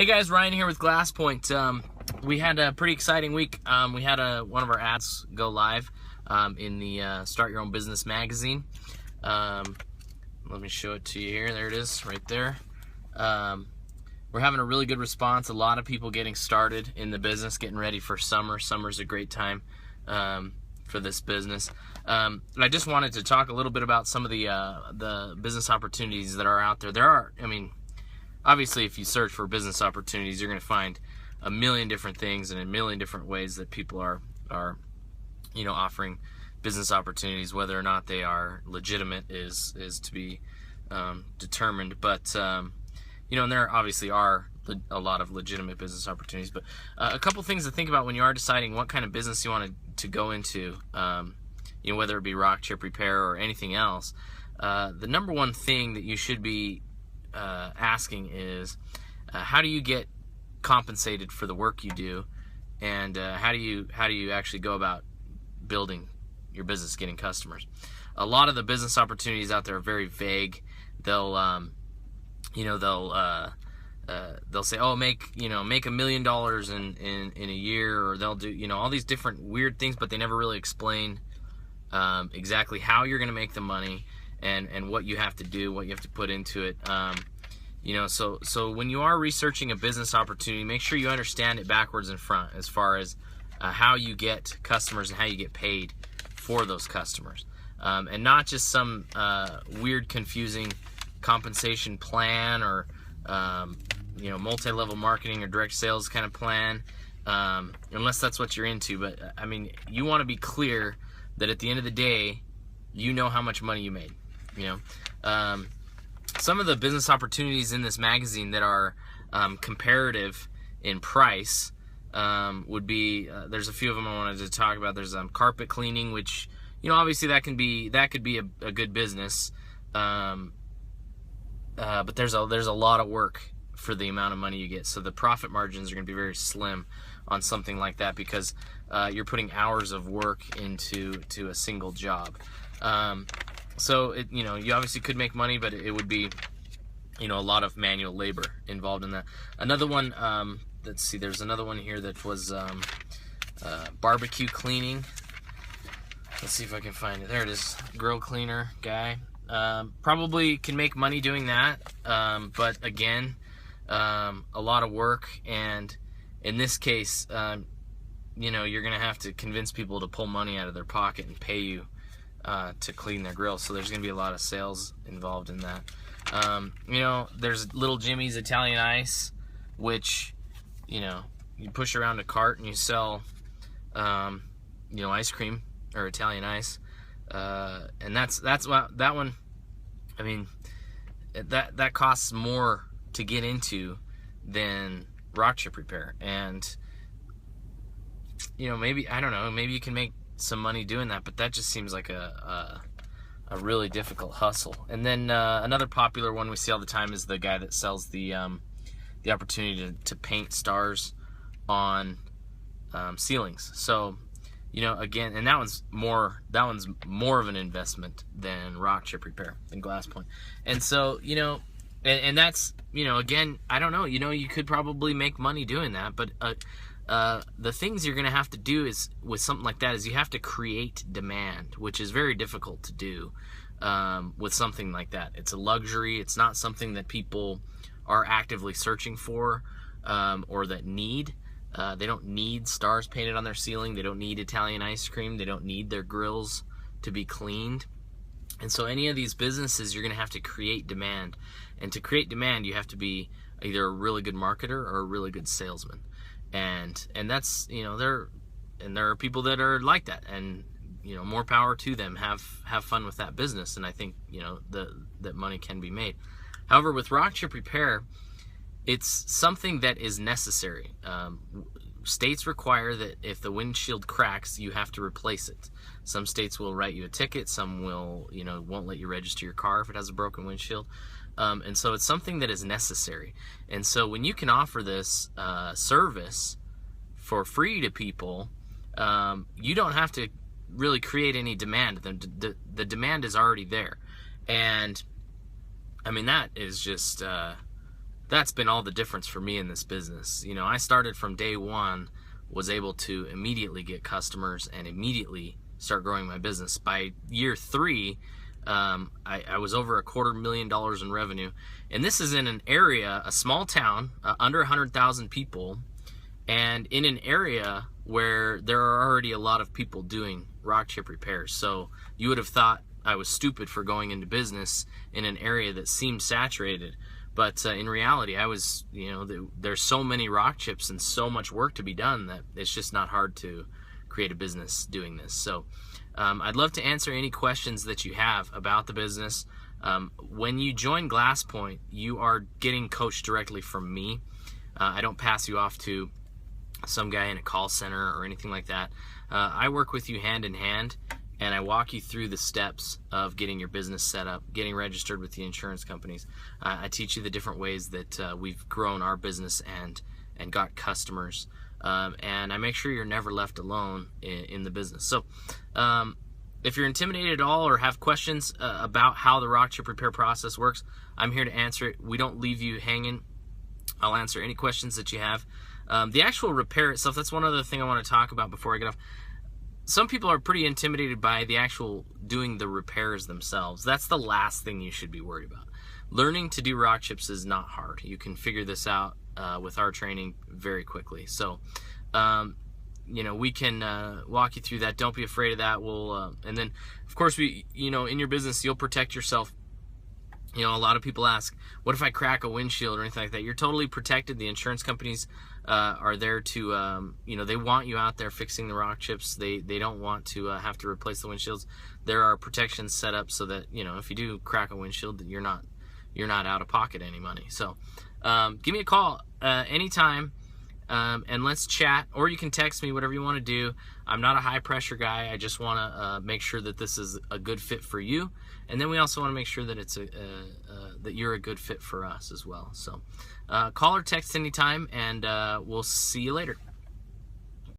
Hey guys, Ryan here with GlassPoint. We had a pretty exciting week. We had one of our ads go live in the Start Your Own Business magazine. Let me show it to you here. There it is, right there. We're having a really good response. A lot of people getting started in the business, getting ready for summer. Summer's a great time for this business. I just wanted to talk a little bit about some of the business opportunities that are out there. Obviously, if you search for business opportunities, you're going to find a million different things and a million different ways that people are offering business opportunities. Whether or not they are legitimate is to be determined. But and there obviously are a lot of legitimate business opportunities. But a couple things to think about when you are deciding what kind of business you want to go into. Whether it be rock chip repair or anything else. The number one thing that you should be asking is how do you get compensated for the work you do, and how do you actually go about building your business, getting customers. A lot of the business opportunities out there are very vague. They'll say, oh, make $1 million in a year, or they'll do all these different weird things, but they never really explain exactly how you're going to make the money and what you have to do, what you have to put into it. So when you are researching a business opportunity, make sure you understand it backwards and front as far as how you get customers and how you get paid for those customers, and not just some weird, confusing compensation plan or multi-level marketing or direct sales kind of plan, unless that's what you're into. But you want to be clear that at the end of the day, you know how much money you made. Some of the business opportunities in this magazine that are comparative in price would be, there's a few of them I wanted to talk about. There's carpet cleaning, which obviously that could be a good business, but there's a lot of work for the amount of money you get. So the profit margins are going to be very slim on something like that, because you're putting hours of work into a single job. So you obviously could make money, but it would be a lot of manual labor involved in that. Another one, let's see, there's another one here that was barbecue cleaning. Let's see if I can find it. There it is. Grill cleaner guy. Probably can make money doing that, but again, a lot of work, and in this case, you're gonna have to convince people to pull money out of their pocket and pay you to clean their grill. So there's gonna be a lot of sales involved in that. There's Little Jimmy's Italian Ice, which you push around a cart and you sell ice cream or Italian ice, and that's what that one. That costs more to get into than rock chip repair, and maybe, I don't know, maybe you can make some money doing that, but that just seems like a really difficult hustle. And then another popular one we see all the time is the guy that sells the opportunity to paint stars on ceilings. So again, and that one's more of an investment than rock chip repair and GlassPoint. And so and that's again, I don't know, you could probably make money doing that, but the things you're going to have to do is, with something like that, is you have to create demand, which is very difficult to do with something like that. It's a luxury. It's not something that people are actively searching for or that need. They don't need stars painted on their ceiling. They don't need Italian ice cream. They don't need their grills to be cleaned. And so any of these businesses, you're going to have to create demand. And to create demand, you have to be either a really good marketer or a really good salesman. And that's, there are people that are like that, and more power to them. Have fun with that business, and I think that money can be made. However, with rock chip repair, it's something that is necessary. States require that if the windshield cracks, you have to replace it. Some states will write you a ticket. Some will, won't let you register your car if it has a broken windshield. And so it's something that is necessary. And so when you can offer this service for free to people, you don't have to really create any demand. The demand is already there. And that is just that's been all the difference for me in this business. You know, I started from day one, was able to immediately get customers and immediately start growing my business. By year 3, I was over $250,000 in revenue, and this is in an area, a small town, under 100,000 people, and in an area where there are already a lot of people doing rock chip repairs. So you would have thought I was stupid for going into business in an area that seemed saturated, but in reality, I was, you know, there's so many rock chips and so much work to be done that it's just not hard to create a business doing this. So I'd love to answer any questions that you have about the business. When you join GlassPoint, you are getting coached directly from me. I don't pass you off to some guy in a call center or anything like that. I work with you hand in hand, and I walk you through the steps of getting your business set up, getting registered with the insurance companies. I teach you the different ways that we've grown our business and got customers. And I make sure you're never left alone in the business. So if you're intimidated at all or have questions about how the rock chip repair process works, I'm here to answer it. We don't leave you hanging. I'll answer any questions that you have. The actual repair itself, that's one other thing I want to talk about before I get off. Some people are pretty intimidated by the actual doing the repairs themselves. That's the last thing you should be worried about. Learning to do rock chips is not hard. You can figure this out with our training very quickly. So, you know, we can walk you through that. Don't be afraid of that. We'll, and then, of course, you know, in your business, you'll protect yourself. You know, a lot of people ask, what if I crack a windshield or anything like that? You're totally protected. The insurance companies are there to, you know, they want you out there fixing the rock chips. They don't want to have to replace the windshields. There are protections set up so that, you know, if you do crack a windshield, that you're not out of pocket any money. So give me a call anytime, and let's chat, or you can text me, whatever you want to do. I'm not a high pressure guy. I just want to make sure that this is a good fit for you, and then we also want to make sure that it's that you're a good fit for us as well. So call or text anytime, and we'll see you later.